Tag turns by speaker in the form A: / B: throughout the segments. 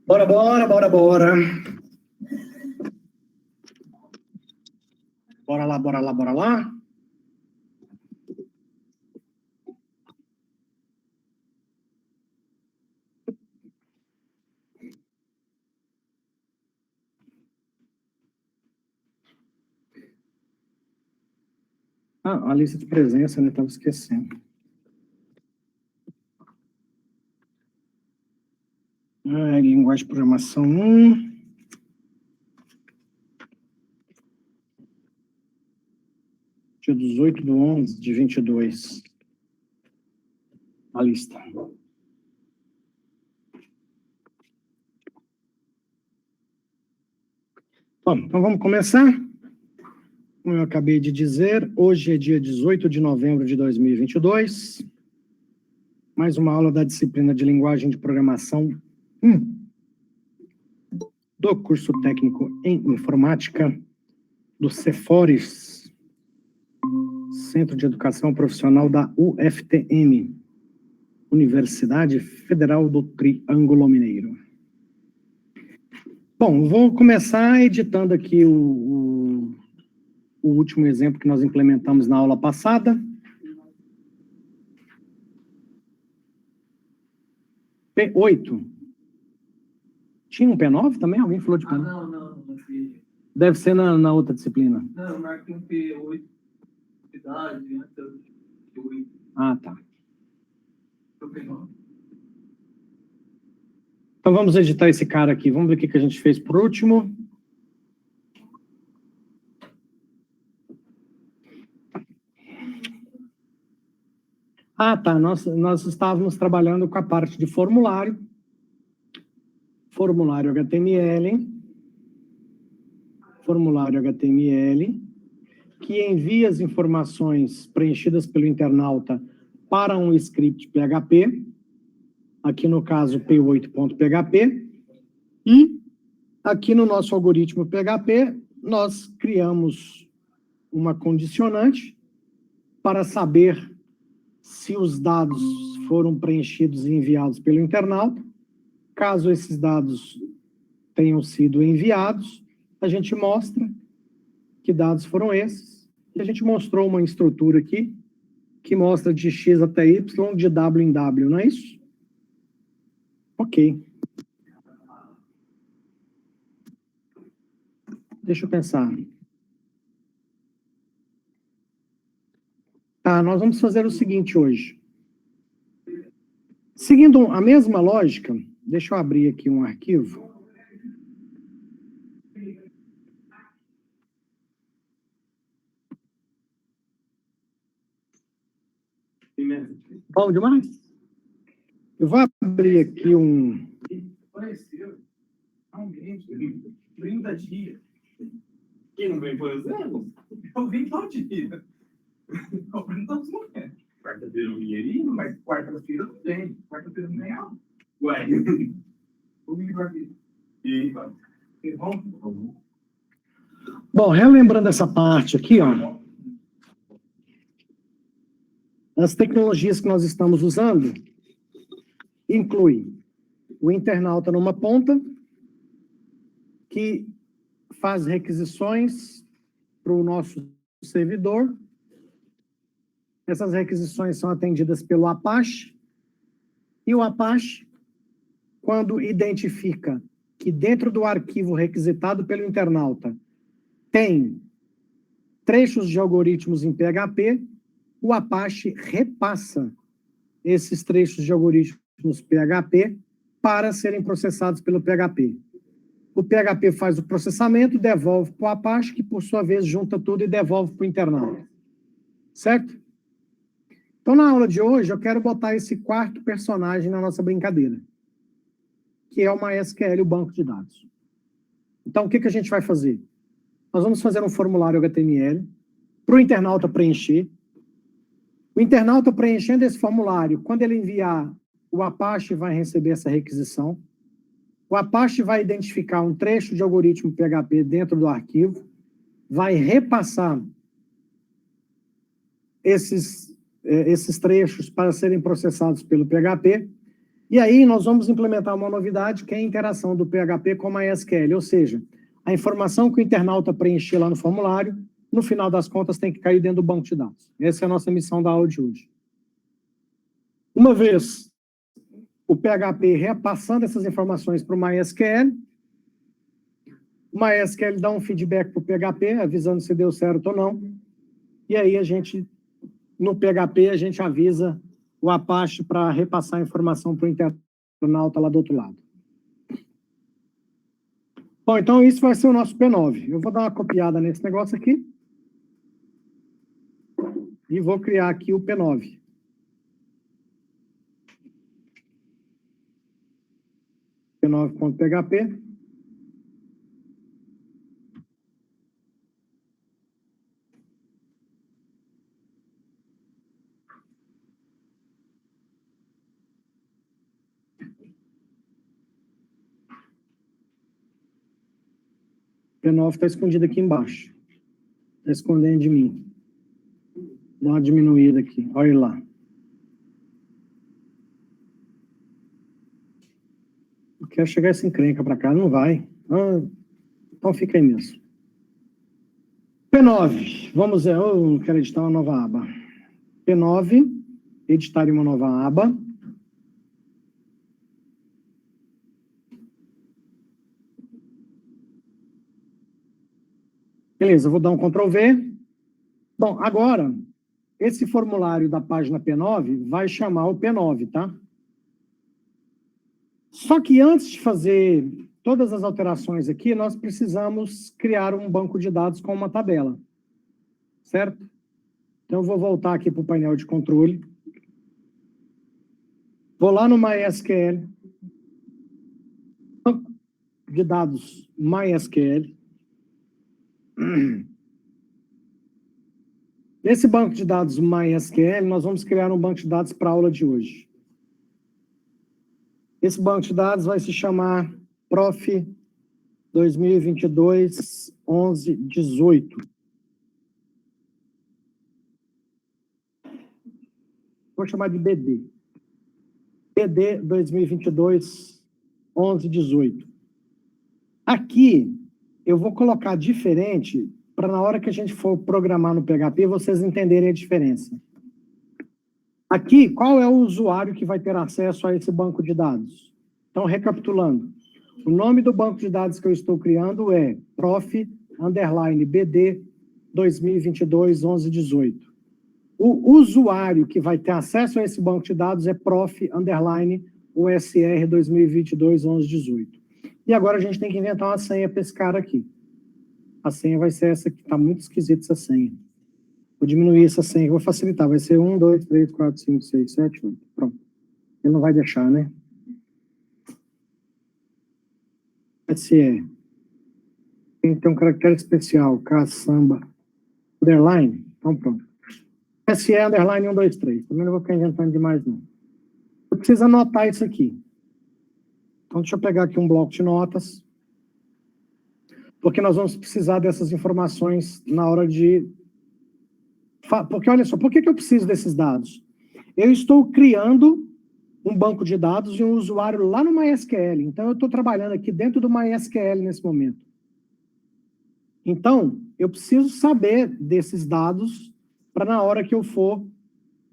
A: Bora, bora, bora, bora. Bora lá, bora lá, bora lá. Ah, a lista de presença, né? Estava esquecendo. Linguagem de programação 1. Dia 18/11/22. A lista. Bom, então vamos começar. Como eu acabei de dizer, hoje é dia 18 de novembro de 2022. Mais uma aula da disciplina de linguagem de programação 1 do curso técnico em informática do Cefores, Centro de Educação Profissional da UFTM, Universidade Federal do Triângulo Mineiro. Bom, vou começar editando aqui o último exemplo que nós implementamos na aula passada. P8. Tinha um P9 também? Alguém falou de P9?
B: Não.
A: Deve ser na outra disciplina.
B: Não, marquei um P8. Cidade, né? P8.
A: Ah, tá.
B: P9.
A: Então vamos editar esse cara aqui. Vamos ver o que a gente fez por último. Ah, tá. Nós estávamos trabalhando com a parte de formulário. Formulário HTML. Formulário HTML, que envia as informações preenchidas pelo internauta para um script PHP, aqui no caso P8.php, e aqui no nosso algoritmo PHP, nós criamos uma condicionante para saber se os dados foram preenchidos e enviados pelo internauta. Caso esses dados tenham sido enviados, a gente mostra que dados foram esses. E a gente mostrou uma estrutura aqui que mostra de X até Y, de W em W, não é isso? Ok. Deixa eu pensar. Tá, nós vamos fazer o seguinte hoje. Seguindo a mesma lógica, deixa eu abrir aqui um arquivo. Bom demais? Eu vou abrir aqui um...
B: Apareceu. Realmente. 30 dias. Quem não vem, por exemplo? Eu vim todo dia. Eu vim todos os momentos. Quarta-feira eu vim aí, mas quarta-feira não tem. Quarta-feira não tem aula. Ué. Eu vim aqui. E vamos?
A: Bom, relembrando essa parte aqui, ó. As tecnologias que nós estamos usando incluem o internauta numa ponta, que faz requisições para o nosso servidor. Essas requisições são atendidas pelo Apache, e o Apache, quando identifica que dentro do arquivo requisitado pelo internauta tem trechos de algoritmos em PHP, o Apache repassa esses trechos de algoritmos PHP para serem processados pelo PHP. O PHP faz o processamento, devolve para o Apache, que por sua vez junta tudo e devolve para o internauta. Certo? Então, na aula de hoje, eu quero botar esse quarto personagem na nossa brincadeira, que é o MySQL, o banco de dados. Então, o que a gente vai fazer? Nós vamos fazer um formulário HTML para o internauta preencher. O internauta preenchendo esse formulário, quando ele enviar, o Apache vai receber essa requisição. O Apache vai identificar um trecho de algoritmo PHP dentro do arquivo, vai repassar esses esses trechos para serem processados pelo PHP. E aí nós vamos implementar uma novidade, que é a interação do PHP com a MySQL, ou seja, a informação que o internauta preencher lá no formulário, no final das contas, tem que cair dentro do banco de dados. Essa é a nossa missão da aula de hoje. Uma vez o PHP repassando essas informações para o MySQL dá um feedback para o PHP, avisando se deu certo ou não, e aí no PHP, a gente avisa o Apache para repassar a informação para o internauta lá do outro lado. Bom, então isso vai ser o nosso P9. Eu vou dar uma copiada nesse negócio aqui. E vou criar aqui o P9. P9.php. P9 está escondido aqui embaixo. Está escondendo de mim. Dá uma diminuída aqui. Olha lá. Eu quero chegar essa encrenca para cá. Não vai. Então fica aí mesmo. P9. Vamos ver. Eu quero editar uma nova aba. P9. Editar uma nova aba. Beleza, eu vou dar um Ctrl V. Bom, agora, esse formulário da página P9 vai chamar o P9, tá? Só que antes de fazer todas as alterações aqui, nós precisamos criar um banco de dados com uma tabela, certo? Então, eu vou voltar aqui para o painel de controle. Vou lá no MySQL, banco de dados MySQL. Nesse banco de dados MySQL, nós vamos criar um banco de dados para a aula de hoje. Esse banco de dados vai se chamar Prof 2022 11 18. Vou chamar de BD. BD 2022 11 18. Aqui, eu vou colocar diferente para na hora que a gente for programar no PHP, vocês entenderem a diferença. Aqui, qual é o usuário que vai ter acesso a esse banco de dados? Então, recapitulando, o nome do banco de dados que eu estou criando é prof_bd 2022 11 18. O usuário que vai ter acesso a esse banco de dados é prof_usr 2022 11 18. E agora a gente tem que inventar uma senha para esse cara aqui. A senha vai ser essa aqui. Está muito esquisita essa senha. Vou diminuir essa senha, vou facilitar. Vai ser 1, 2, 3, 4, 5, 6, 7, 8. Pronto. Ele não vai deixar, né? SE. Tem que ter um caractere especial. Caçamba. Underline. Então, pronto. SE, underline 1, 2, 3. Também não vou ficar inventando demais, não. Eu preciso anotar isso aqui. Então, deixa eu pegar aqui um bloco de notas. Porque nós vamos precisar dessas informações na hora de... Porque, olha só, por que eu preciso desses dados? Eu estou criando um banco de dados de um usuário lá no MySQL. Então, eu estou trabalhando aqui dentro do MySQL nesse momento. Então, eu preciso saber desses dados para na hora que eu for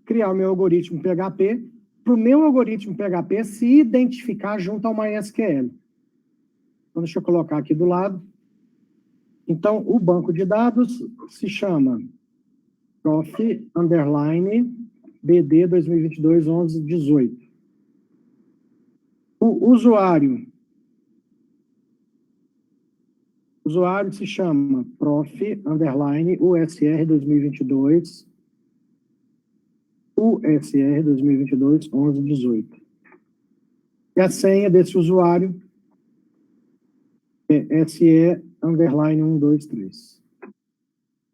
A: criar o meu algoritmo PHP, para o meu algoritmo PHP se identificar junto ao MySQL. Então, deixa eu colocar aqui do lado. Então, o banco de dados se chama prof_bd 2022 11 18. O usuário se chama prof_usr 2022 11 18. E a senha desse usuário é SE_123.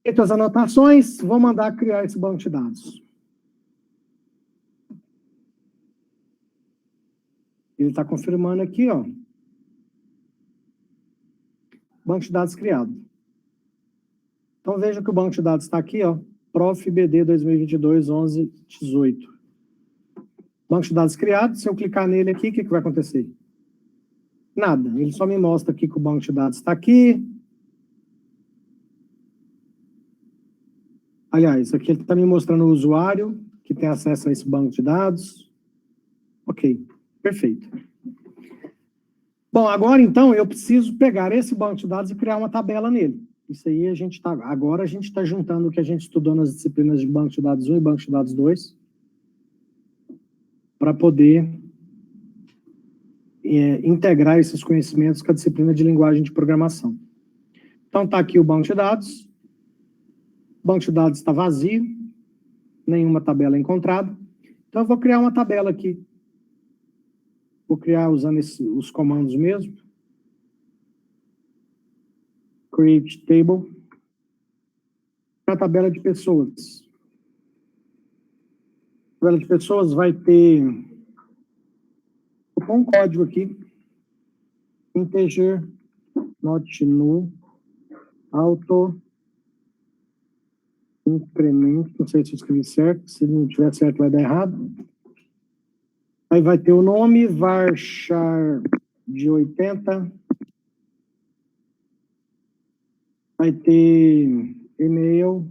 A: Feitas as anotações, vou mandar criar esse banco de dados. Ele está confirmando aqui, ó. Banco de dados criado. Então, veja que o banco de dados está aqui, ó. Prof. BD 2022-11-18. Banco de dados criado. Se eu clicar nele aqui, o que vai acontecer? Nada. Ele só me mostra aqui que o banco de dados está aqui. Aliás, aqui ele está me mostrando o usuário que tem acesso a esse banco de dados. Ok, perfeito. Bom, agora então eu preciso pegar esse banco de dados e criar uma tabela nele. Isso aí agora a gente está juntando o que a gente estudou nas disciplinas de banco de dados 1 e banco de dados 2 para poder integrar esses conhecimentos com a disciplina de linguagem de programação. Então está aqui o banco de dados. O banco de dados está vazio, nenhuma tabela encontrada. Então eu vou criar uma tabela aqui. Vou criar usando os comandos mesmo. Create table. A tabela de pessoas. A tabela de pessoas vai ter um código aqui. Integer, not null, auto, incremento. Não sei se eu escrevi certo. Se não tiver certo, vai dar errado. Aí vai ter o nome, varchar de 80. Vai ter e-mail,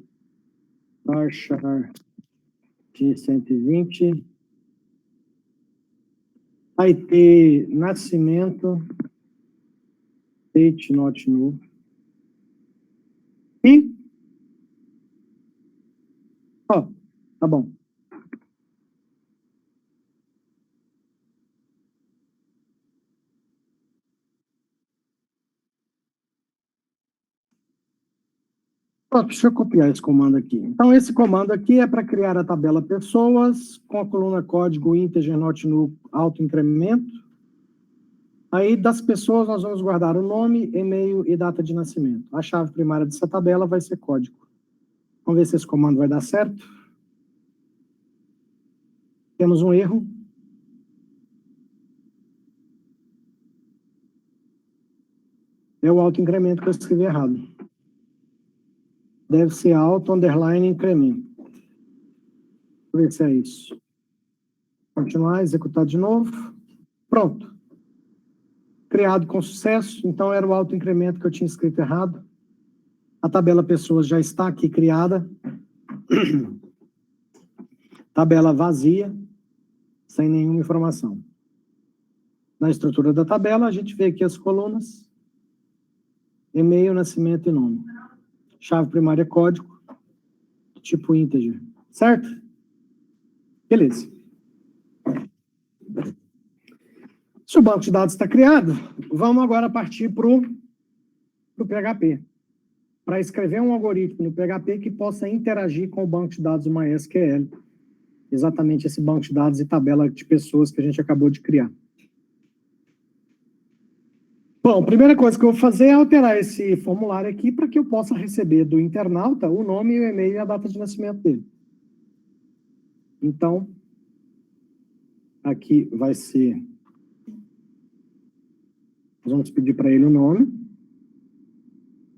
A: varchar de 120. Vai ter nascimento, date not null. E, ó, tá bom. Deixa eu copiar esse comando aqui. Então, esse comando aqui é para criar a tabela pessoas, com a coluna código integer not null autoincremento. Aí, das pessoas, nós vamos guardar o nome, e-mail e data de nascimento. A chave primária dessa tabela vai ser código. Vamos ver se esse comando vai dar certo. Temos um erro. É o autoincremento que eu escrevi errado. Deve ser auto, underline, incremento. Vamos ver se é isso. Continuar, executar de novo. Pronto. Criado com sucesso. Então, era o autoincremento que eu tinha escrito errado. A tabela pessoas já está aqui criada. Tabela vazia, sem nenhuma informação. Na estrutura da tabela, a gente vê aqui as colunas. E-mail, nascimento e nome. Chave primária código, tipo integer. Certo? Beleza. Se o banco de dados está criado, vamos agora partir para o PHP. Para escrever um algoritmo no PHP que possa interagir com o banco de dados do MySQL. Exatamente esse banco de dados e tabela de pessoas que a gente acabou de criar. Bom, a primeira coisa que eu vou fazer é alterar esse formulário aqui para que eu possa receber do internauta o nome, o e-mail e a data de nascimento dele. Então, aqui vai ser... Nós vamos pedir para ele o nome.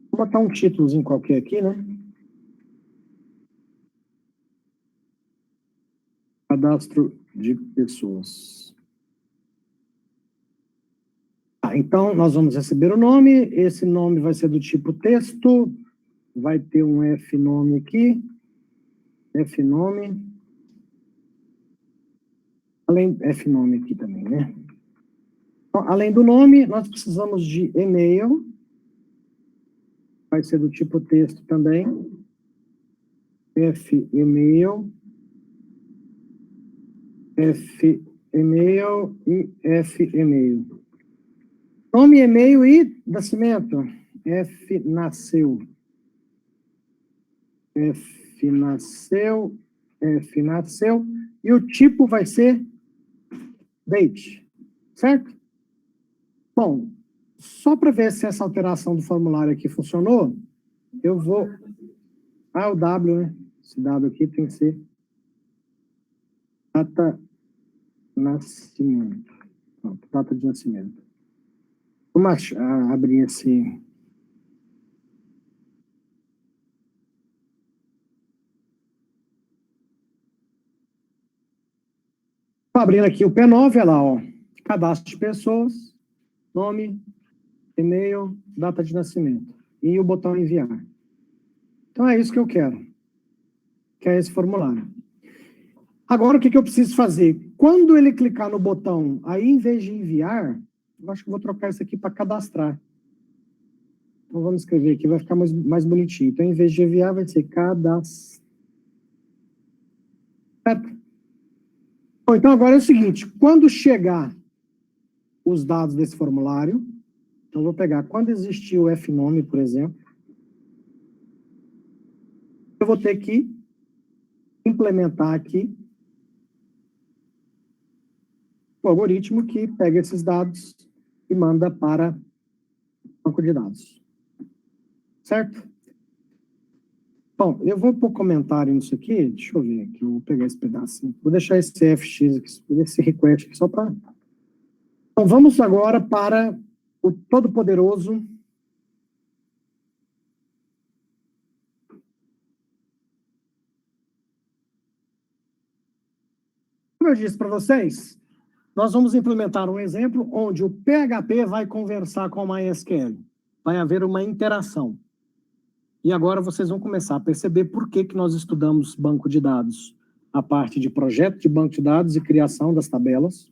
A: Vou botar um títulozinho qualquer aqui, né? Cadastro de pessoas. Então, nós vamos receber o nome. Esse nome vai ser do tipo texto. Vai ter um F-nome aqui. F-nome. F-nome aqui também, né? Então, além do nome, nós precisamos de e-mail. Vai ser do tipo texto também. F-e-mail. F-e-mail e F-e-mail. Nome, e-mail e nascimento. F nasceu. F nasceu. F nasceu. E o tipo vai ser date. Certo? Bom, só para ver se essa alteração do formulário aqui funcionou, eu vou... o W, né? Esse W aqui tem que ser data nascimento. Pronto, data de nascimento. Vamos abrir esse... Estou abrindo aqui o P9, olha lá, ó. Cadastro de pessoas, nome, e-mail, data de nascimento. E o botão enviar. Então é isso que eu quero. Que é esse formulário. Agora, o que eu preciso fazer? Quando ele clicar no botão, aí em vez de enviar, eu acho que eu vou trocar isso aqui para cadastrar. Então vamos escrever aqui, vai ficar mais bonitinho. Então, em vez de enviar, vai ser cadastrar. Certo? Bom, então agora é o seguinte, quando chegar os dados desse formulário, então eu vou pegar, quando existir o fnome, por exemplo, eu vou ter que implementar aqui o algoritmo que pega esses dados e manda para o banco de dados. Certo? Bom, eu vou pôr comentário nisso aqui, deixa eu ver aqui, eu vou pegar esse pedaço. Vou deixar esse fx aqui, esse request aqui só para... Então, vamos agora para o todo-poderoso como eu disse para vocês, nós vamos implementar um exemplo onde o PHP vai conversar com o MySQL. Vai haver uma interação. E agora vocês vão começar a perceber por que nós estudamos banco de dados. A parte de projeto de banco de dados e criação das tabelas.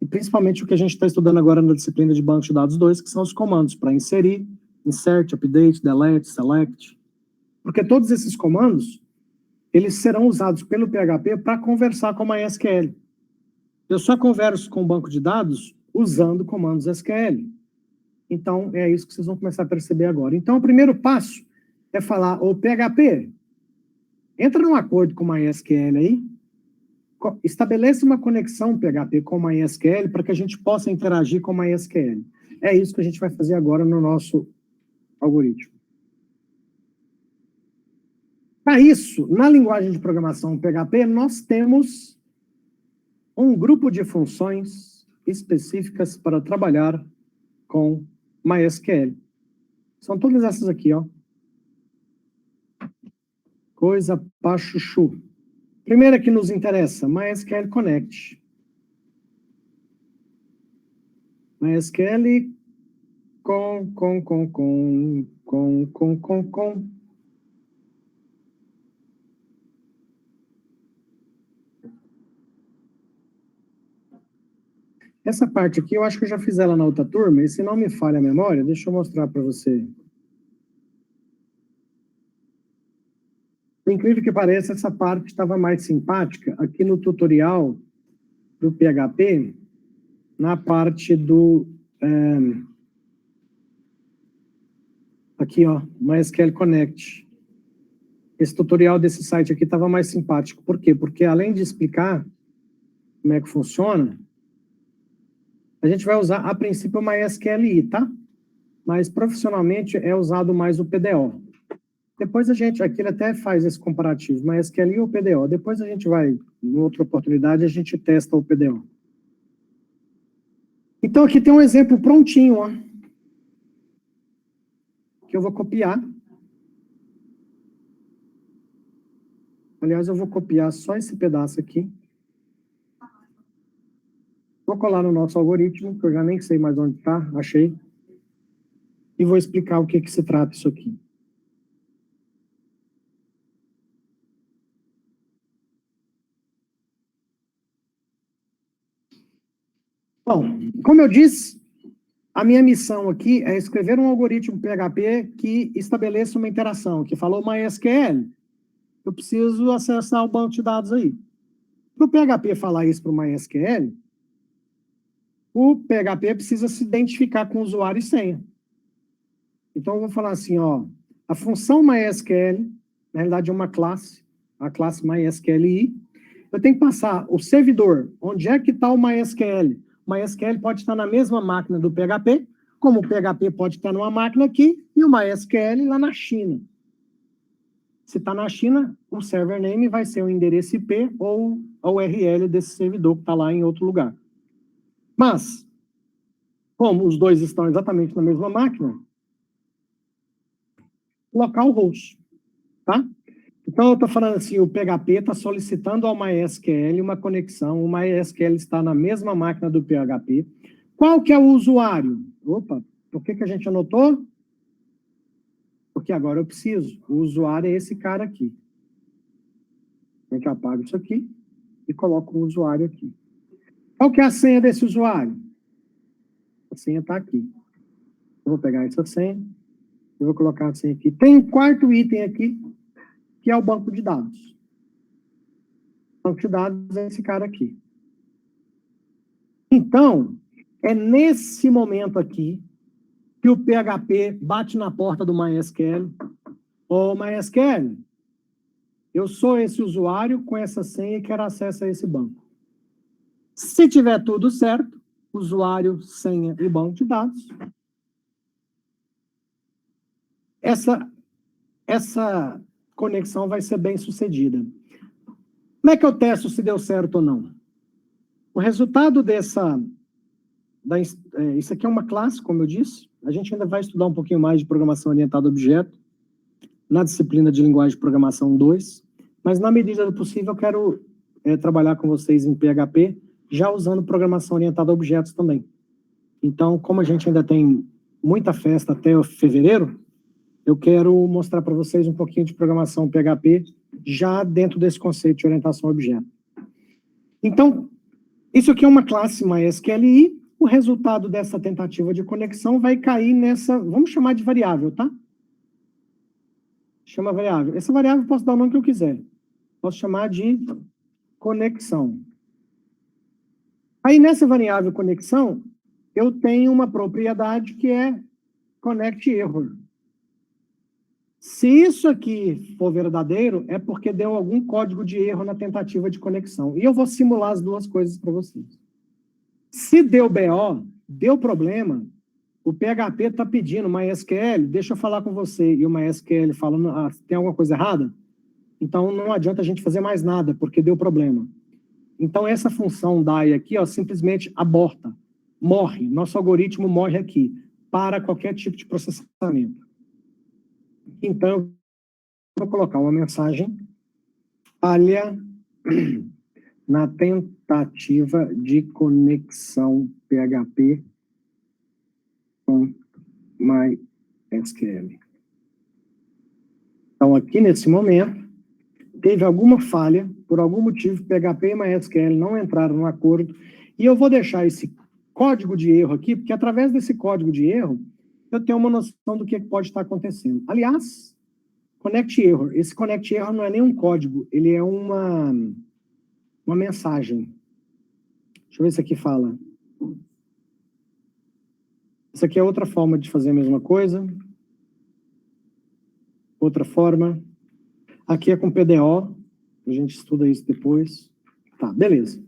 A: E principalmente o que a gente está estudando agora na disciplina de banco de dados 2, que são os comandos para inserir, insert, update, delete, select. Porque todos esses comandos, eles serão usados pelo PHP para conversar com o MySQL. Eu só converso com o banco de dados usando comandos SQL. Então, é isso que vocês vão começar a perceber agora. Então, o primeiro passo é falar, ô PHP, entra num acordo com o MySQL aí, estabeleça uma conexão PHP com o MySQL para que a gente possa interagir com o MySQL. É isso que a gente vai fazer agora no nosso algoritmo. Para isso, na linguagem de programação PHP, nós temos um grupo de funções específicas para trabalhar com MySQL. São todas essas aqui, ó. Coisa pra chuchu. Primeira que nos interessa, MySQL Connect. MySQL com. Essa parte aqui, eu acho que eu já fiz ela na outra turma, e se não me falha a memória, deixa eu mostrar para você. Por incrível que pareça, essa parte estava mais simpática aqui no tutorial do PHP, na parte do... aqui, ó, MySQL Connect. Esse tutorial desse site aqui estava mais simpático. Por quê? Porque além de explicar como é que funciona, a gente vai usar, a princípio, o MySQLi, tá? Mas profissionalmente é usado mais o PDO. Depois a gente, aqui ele até faz esse comparativo, MySQLi ou PDO. Depois a gente vai, em outra oportunidade, a gente testa o PDO. Então aqui tem um exemplo prontinho, ó. Que eu vou copiar. Aliás, eu vou copiar só esse pedaço aqui. Vou colar no nosso algoritmo, que eu já nem sei mais onde está, achei. E vou explicar o que se trata isso aqui. Bom, como eu disse, a minha missão aqui é escrever um algoritmo PHP que estabeleça uma interação, que falou MySQL, eu preciso acessar o banco de dados aí. Para o PHP falar isso para o MySQL, o PHP precisa se identificar com o usuário e senha. Então, eu vou falar assim, ó, a função MySQL, na realidade é uma classe, a classe MySQLi, eu tenho que passar o servidor, onde é que está o MySQL? O MySQL pode estar na mesma máquina do PHP, como o PHP pode estar numa máquina aqui, e o MySQL lá na China. Se está na China, o server name vai ser o endereço IP ou a URL desse servidor que está lá em outro lugar. Mas, como os dois estão exatamente na mesma máquina, localhost, tá? Então, eu estou falando assim, o PHP está solicitando ao MySQL uma conexão, o MySQL está na mesma máquina do PHP. Qual que é o usuário? Opa, por que a gente anotou? Porque agora eu preciso. O usuário é esse cara aqui. A gente apaga isso aqui e coloca o usuário aqui. Qual que é a senha desse usuário? A senha está aqui. Eu vou pegar essa senha, eu vou colocar a senha aqui. Tem um quarto item aqui, que é o banco de dados. O banco de dados é esse cara aqui. Então, é nesse momento aqui que o PHP bate na porta do MySQL. Ô, MySQL, eu sou esse usuário com essa senha e quero acesso a esse banco. Se tiver tudo certo, usuário, senha e banco de dados, essa conexão vai ser bem sucedida. Como é que eu testo se deu certo ou não? O resultado isso aqui é uma classe, como eu disse. A gente ainda vai estudar um pouquinho mais de programação orientada a objeto, na disciplina de linguagem de programação 2, mas na medida do possível eu quero trabalhar com vocês em PHP, já usando programação orientada a objetos também. Então, como a gente ainda tem muita festa até fevereiro, eu quero mostrar para vocês um pouquinho de programação PHP já dentro desse conceito de orientação a objeto. Então, isso aqui é uma classe MySQLi, o resultado dessa tentativa de conexão vai cair nessa, vamos chamar de variável, tá? Chama variável. Essa variável eu posso dar o nome que eu quiser. Posso chamar de conexão. Aí nessa variável conexão, eu tenho uma propriedade que é connect error. Se isso aqui for verdadeiro, é porque deu algum código de erro na tentativa de conexão. E eu vou simular as duas coisas para vocês. Se deu BO, deu problema, o PHP está pedindo MySQL, deixa eu falar com você, e o MySQL fala, tem alguma coisa errada? Então não adianta a gente fazer mais nada, porque deu problema. Então essa função DAI aqui, simplesmente aborta, morre, nosso algoritmo morre aqui, para qualquer tipo de processamento. Então, eu vou colocar uma mensagem falha na tentativa de conexão PHP com MySQL. Então, aqui nesse momento, teve alguma falha, por algum motivo, PHP e MySQL não entraram no acordo, e eu vou deixar esse código de erro aqui, porque através desse código de erro, eu tenho uma noção do que pode estar acontecendo. Aliás, connect error. Esse connect error não é nem um código, ele é uma mensagem. Deixa eu ver se aqui fala. Isso aqui é outra forma de fazer a mesma coisa. Outra forma. Aqui é com PDO. A gente estuda isso depois. Tá, beleza.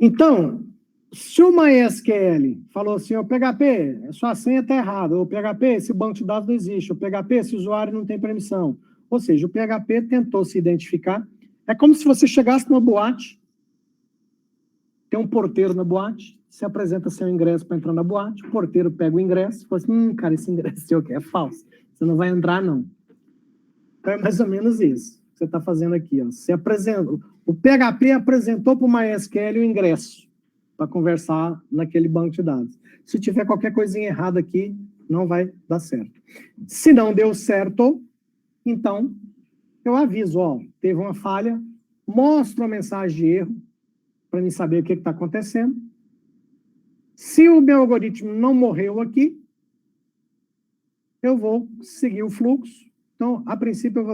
A: Então, se o MySQL falou assim, o PHP, sua senha está errada, o PHP, esse banco de dados não existe, o PHP, esse usuário não tem permissão. Ou seja, o PHP tentou se identificar. É como se você chegasse numa boate, tem um porteiro na boate, você apresenta seu ingresso para entrar na boate, o porteiro pega o ingresso e fala assim, cara, esse ingresso seu aqui é falso, você não vai entrar, não. Então é mais ou menos isso que você está fazendo aqui. Você apresenta, o PHP apresentou para o MySQL o ingresso para conversar naquele banco de dados. Se tiver qualquer coisinha errada aqui, não vai dar certo. Se não deu certo, então eu aviso, teve uma falha, mostro a mensagem de erro para mim saber o que está acontecendo. Se o meu algoritmo não morreu aqui, eu vou seguir o fluxo. Então, a princípio, eu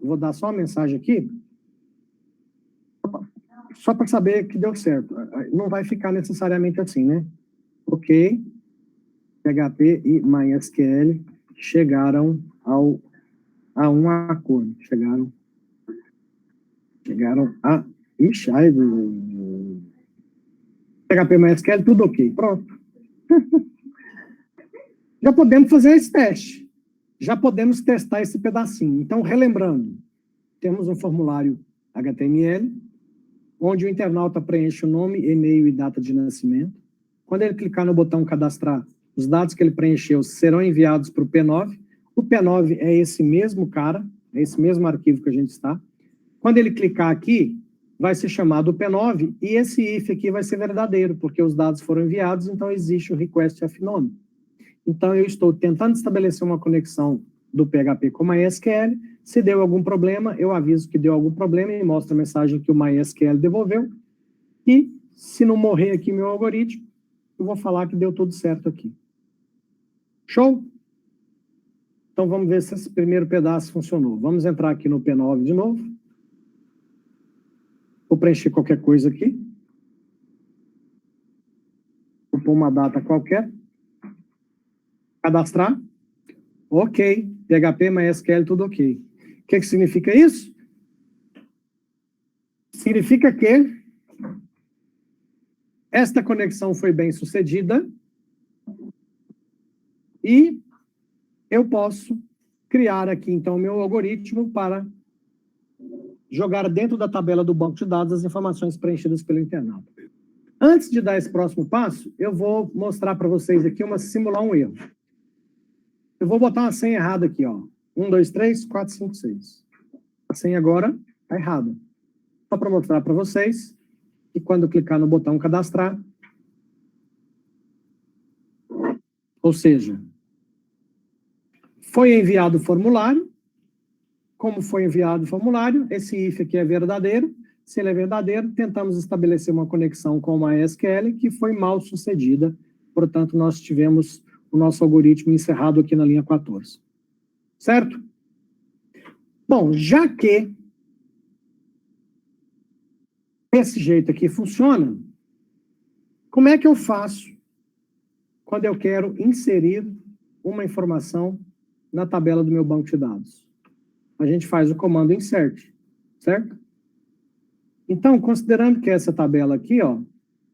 A: vou dar só uma mensagem aqui, só para saber que deu certo. Não vai ficar necessariamente assim, né? Ok, PHP e MySQL chegaram a um acordo. Chegaram a... Ixi, PHP e MySQL, tudo ok. Pronto. Já podemos fazer esse teste. Já podemos testar esse pedacinho. Então, relembrando, temos um formulário HTML, onde o internauta preenche o nome, e-mail e data de nascimento. Quando ele clicar no botão cadastrar, os dados que ele preencheu serão enviados para o P9. O P9 é esse mesmo cara, é esse mesmo arquivo que a gente está. Quando ele clicar aqui, vai ser chamado o P9, e esse if aqui vai ser verdadeiro, porque os dados foram enviados, então existe o request fnome. Então, eu estou tentando estabelecer uma conexão do PHP com o MySQL. Se deu algum problema, eu aviso que deu algum problema e mostro a mensagem que o MySQL devolveu. E, se não morrer aqui meu algoritmo, eu vou falar que deu tudo certo aqui. Show? Então, vamos ver se esse primeiro pedaço funcionou. Vamos entrar aqui no P9 de novo. Vou preencher qualquer coisa aqui. Vou pôr uma data qualquer. Cadastrar. Ok. PHP, MySQL, tudo ok. O que significa isso? Significa que esta conexão foi bem sucedida e eu posso criar aqui, então, o meu algoritmo para jogar dentro da tabela do banco de dados as informações preenchidas pelo internauta. Antes de dar esse próximo passo, eu vou mostrar para vocês aqui, simular um erro. Eu vou botar uma senha errada aqui, ó. 1, 2, 3, 4, 5, 6. A senha agora está errada. Só para mostrar para vocês que quando eu clicar no botão cadastrar, ou seja, foi enviado o formulário. Como foi enviado o formulário, esse if aqui é verdadeiro. Se ele é verdadeiro, tentamos estabelecer uma conexão com uma MySQL que foi mal sucedida. Portanto, nós tivemos o nosso algoritmo encerrado aqui na linha 14. Certo? Bom, já que esse jeito aqui funciona, como é que eu faço quando eu quero inserir uma informação na tabela do meu banco de dados? A gente faz o comando insert, certo? Então, considerando que essa tabela aqui, ó,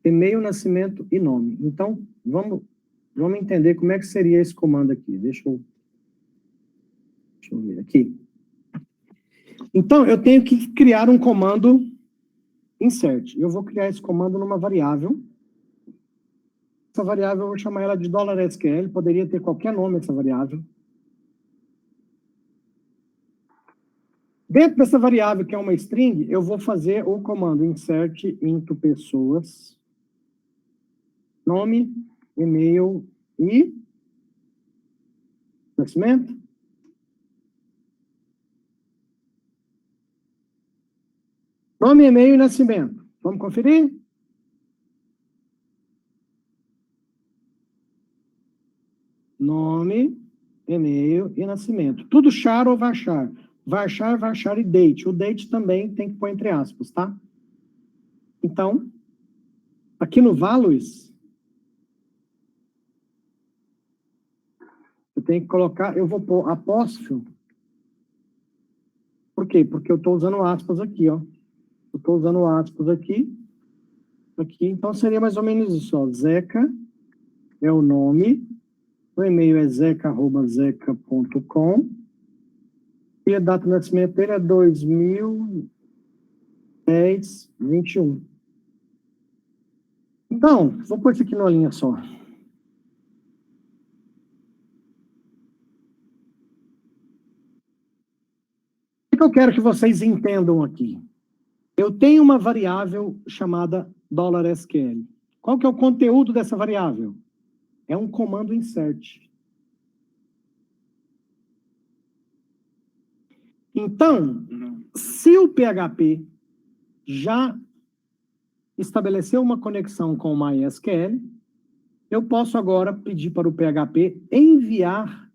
A: e-mail, nascimento e nome. Então, vamos entender como é que seria esse comando aqui. Deixa eu ver aqui. Então, eu tenho que criar um comando insert. Eu vou criar esse comando numa variável. Essa variável eu vou chamar ela de $SQL. Poderia ter qualquer nome essa variável. Dentro dessa variável, que é uma string, eu vou fazer o comando insert into pessoas, nome, e-mail e nascimento. Nome, e-mail e nascimento. Vamos conferir? Nome, e-mail e nascimento. Tudo char ou varchar. Varchar, varchar e date. O date também tem que pôr entre aspas, tá? Então, aqui no values, eu tenho que colocar, eu vou pôr apóstrofo. Por quê? Porque eu estou usando aspas aqui, ó. Eu estou usando aspas aqui. Então seria mais ou menos isso, ó. Zeca é o nome. O e-mail é zeca@zeca.com. E a data de nascimento dele é 2010-21. Então, vou pôr isso aqui numa linha só. O que eu quero que vocês entendam aqui? Eu tenho uma variável chamada $SQL. Qual que é o conteúdo dessa variável? É um comando insert. Então, se o PHP já estabeleceu uma conexão com o MySQL, eu posso agora pedir para o PHP enviar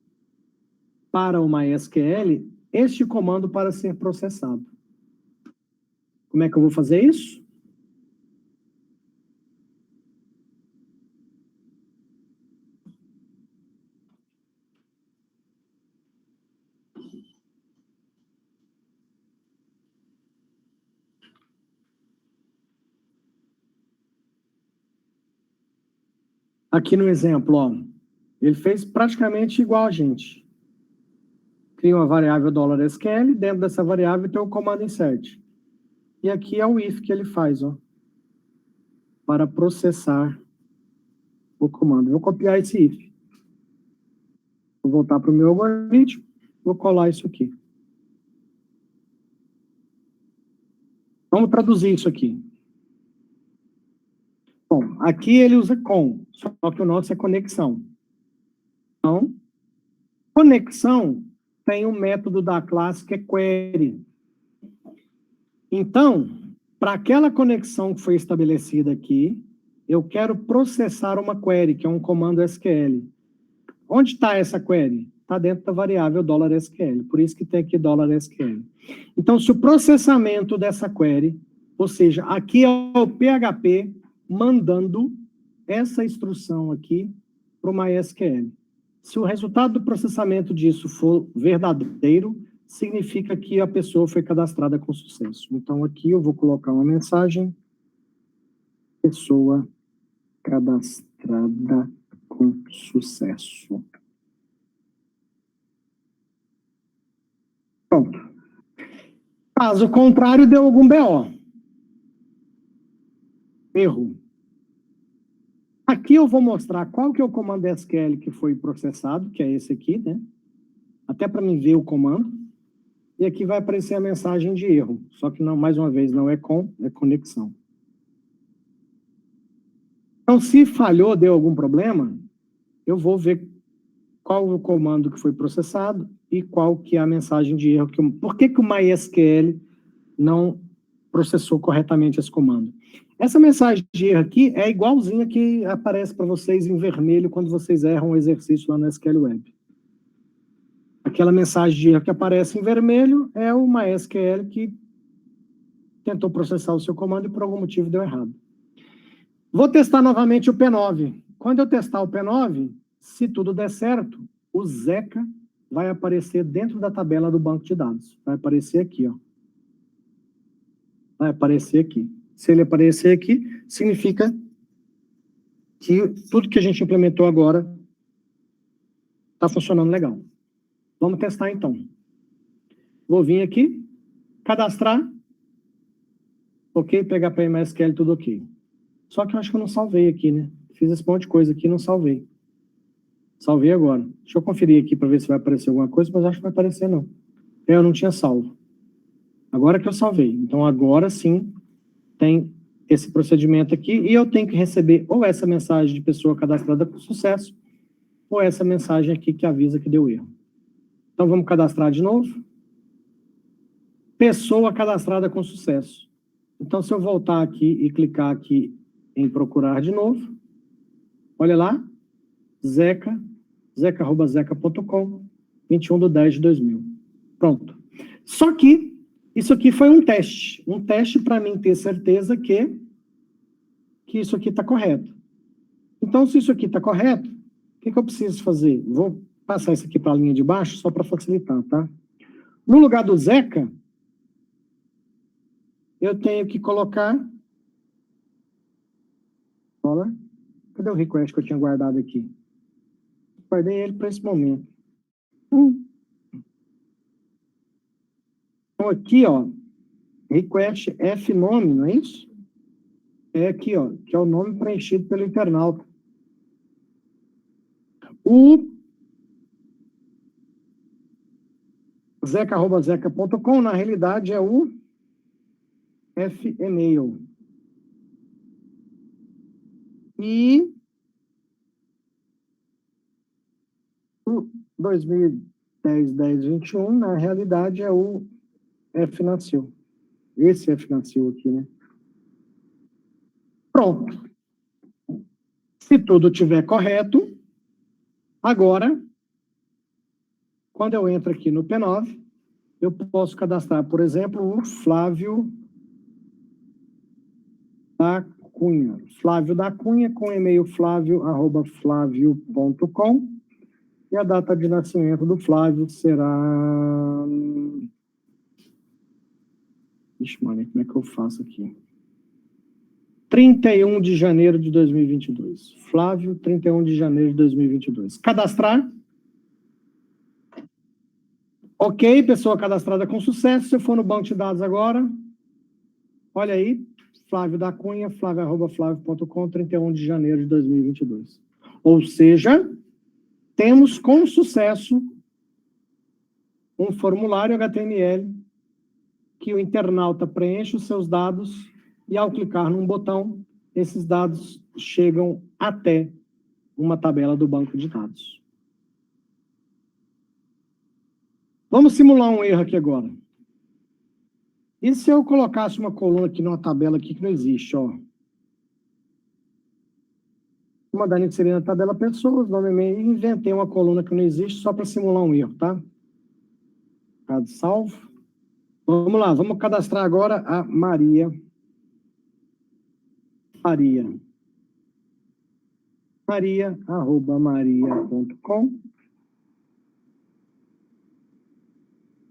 A: para o MySQL este comando para ser processado. Como é que eu vou fazer isso? Aqui no exemplo, ó, ele fez praticamente igual a gente. Cria uma variável $SQL, dentro dessa variável tem o comando insert. E aqui é o if que ele faz, ó, para processar o comando. Vou copiar esse if. Vou voltar para o meu algoritmo, vou colar isso aqui. Vamos traduzir isso aqui. Bom, aqui ele usa com, só que o nosso é conexão. Então, conexão tem um método da classe que é query. Então, para aquela conexão que foi estabelecida aqui, eu quero processar uma query, que é um comando SQL. Onde está essa query? Está dentro da variável $SQL, por isso que tem aqui $SQL. Então, se o processamento dessa query, ou seja, aqui é o PHP mandando essa instrução aqui para o MySQL. Se o resultado do processamento disso for verdadeiro, significa que a pessoa foi cadastrada com sucesso. Então, aqui eu vou colocar uma mensagem: pessoa cadastrada com sucesso. Pronto. Caso contrário, deu algum BO. Erro. Aqui eu vou mostrar qual que é o comando SQL que foi processado, que é esse aqui, né? Até para mim ver o comando. E aqui vai aparecer a mensagem de erro. Só que, não, mais uma vez, não é com, é conexão. Então, se falhou, deu algum problema, eu vou ver qual o comando que foi processado e qual que é a mensagem de erro. Por que o MySQL não processou corretamente esse comando? Essa mensagem de erro aqui é igualzinha que aparece para vocês em vermelho quando vocês erram o exercício lá no SQL Web. Aquela mensagem de erro que aparece em vermelho é o MySQL que tentou processar o seu comando e por algum motivo deu errado. Vou testar novamente o P9. Quando eu testar o P9, se tudo der certo, o Zeca vai aparecer dentro da tabela do banco de dados. Vai aparecer aqui, ó. Vai aparecer aqui. Se ele aparecer aqui, significa que tudo que a gente implementou agora está funcionando legal. Vamos testar, então. Vou vir aqui, cadastrar. Ok, PHP MySQL, tudo ok. Só que eu acho que eu não salvei aqui, né? Fiz esse monte de coisa aqui e não salvei. Salvei agora. Deixa eu conferir aqui para ver se vai aparecer alguma coisa, mas acho que não vai aparecer, não. Eu não tinha salvo. Agora que eu salvei. Então, agora sim, tem esse procedimento aqui e eu tenho que receber ou essa mensagem de pessoa cadastrada com sucesso ou essa mensagem aqui que avisa que deu erro. Então, vamos cadastrar de novo. Pessoa cadastrada com sucesso. Então, se eu voltar aqui e clicar aqui em procurar de novo, olha lá, zeca@zeca.com, 21/10/2000. Pronto. Só que isso aqui foi um teste para mim ter certeza que isso aqui está correto. Então, se isso aqui está correto, o que eu preciso fazer? Vou passar isso aqui para a linha de baixo, só para facilitar, tá? No lugar do Zeca, eu tenho que colocar... Olha, cadê o request que eu tinha guardado aqui? Guardei ele para esse momento. Então, aqui, ó, request F nome, não é isso? É aqui, ó, que é o nome preenchido pelo internauta. O zeca@zeca.com, na realidade, é o F-e-mail. E o 2010-10-21, na realidade, é o F-nasceu. Esse F-nasceu aqui, né? Pronto. Se tudo estiver correto, agora, quando eu entro aqui no P9, eu posso cadastrar, por exemplo, o Flávio da Cunha. Flávio da Cunha, com e-mail flávio@flávio.com. E a data de nascimento do Flávio será... Ixi, mano, como é que eu faço aqui? 31 de janeiro de 2022. Flávio, 31 de janeiro de 2022. Cadastrar. Ok, pessoa cadastrada com sucesso. Se eu for no banco de dados agora, olha aí, Flávio da Cunha, flávio@flávio.com, 31 de janeiro de 2022. Ou seja, temos com sucesso um formulário HTML que o internauta preenche os seus dados e, ao clicar num botão, esses dados chegam até uma tabela do banco de dados. Vamos simular um erro aqui agora. E se eu colocasse uma coluna aqui numa tabela aqui que não existe, ó? Vou mandar inserir na tabela pessoas, nome, e-mail, e inventei uma coluna que não existe só para simular um erro, tá? Caso salvo. Vamos lá, vamos cadastrar agora a Maria. Maria@maria.com.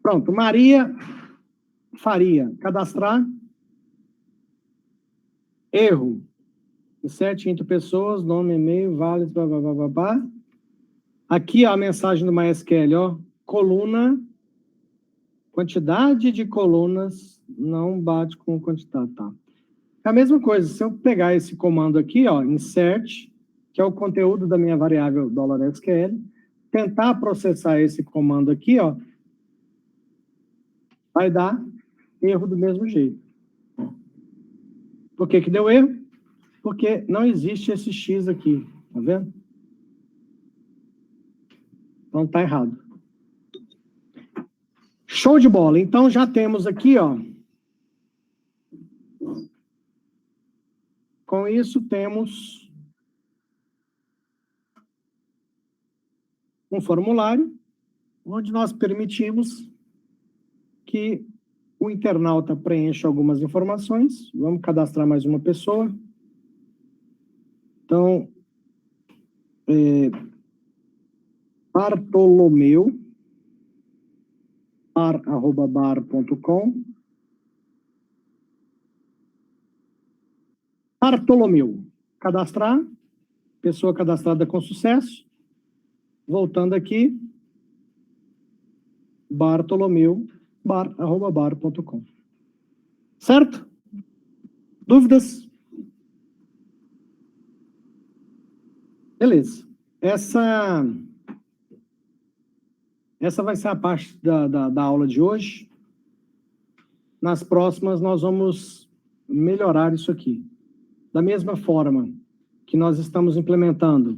A: Pronto, Maria Faria. Cadastrar. Erro. Inserte entre pessoas, nome, e-mail, vale, blá, blá, blá, blá, blá. Aqui ó, a mensagem do MySQL, ó. Coluna, quantidade de colunas não bate com quantidade, tá? É a mesma coisa, se eu pegar esse comando aqui, ó, insert, que é o conteúdo da minha variável $SQL, tentar processar esse comando aqui, ó, vai dar erro do mesmo jeito. Por que que deu erro? Porque não existe esse X aqui, tá vendo? Então tá errado. Show de bola. Então já temos aqui, ó. Com isso temos um formulário onde nós permitimos que o internauta preencha algumas informações. Vamos cadastrar mais uma pessoa. Então, Bartolomeu, bar@bar.com. Bartolomeu, cadastrar, pessoa cadastrada com sucesso. Voltando aqui, Bartolomeu, bar@bar.com. Certo? Dúvidas? Beleza. Essa vai ser a parte da aula de hoje. Nas próximas, nós vamos melhorar isso aqui. Da mesma forma que nós estamos implementando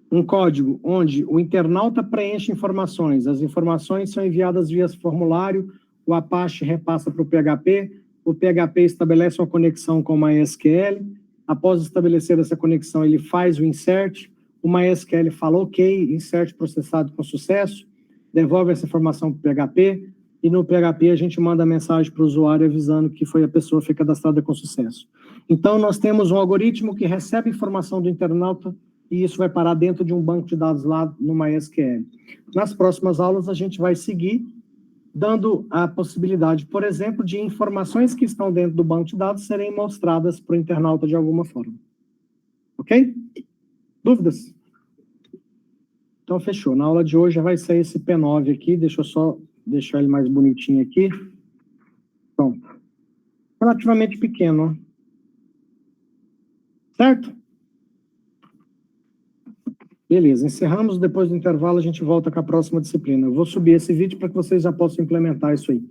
A: um código onde o internauta preenche informações, as informações são enviadas via formulário, o Apache repassa para o PHP estabelece uma conexão com o MySQL, após estabelecer essa conexão, ele faz o insert, o MySQL fala ok, insert processado com sucesso, devolve essa informação para o PHP, e no PHP a gente manda a mensagem para o usuário avisando que foi a pessoa que foi cadastrada com sucesso. Então, nós temos um algoritmo que recebe informação do internauta e isso vai parar dentro de um banco de dados lá no MySQL. Nas próximas aulas, a gente vai seguir dando a possibilidade, por exemplo, de informações que estão dentro do banco de dados serem mostradas para o internauta de alguma forma. Ok? Dúvidas? Então, fechou. Na aula de hoje vai ser esse P9 aqui. Deixa eu só deixar ele mais bonitinho aqui. Pronto. Relativamente pequeno, ó. Certo? Beleza, encerramos. Depois do intervalo, a gente volta com a próxima disciplina. Eu vou subir esse vídeo para que vocês já possam implementar isso aí.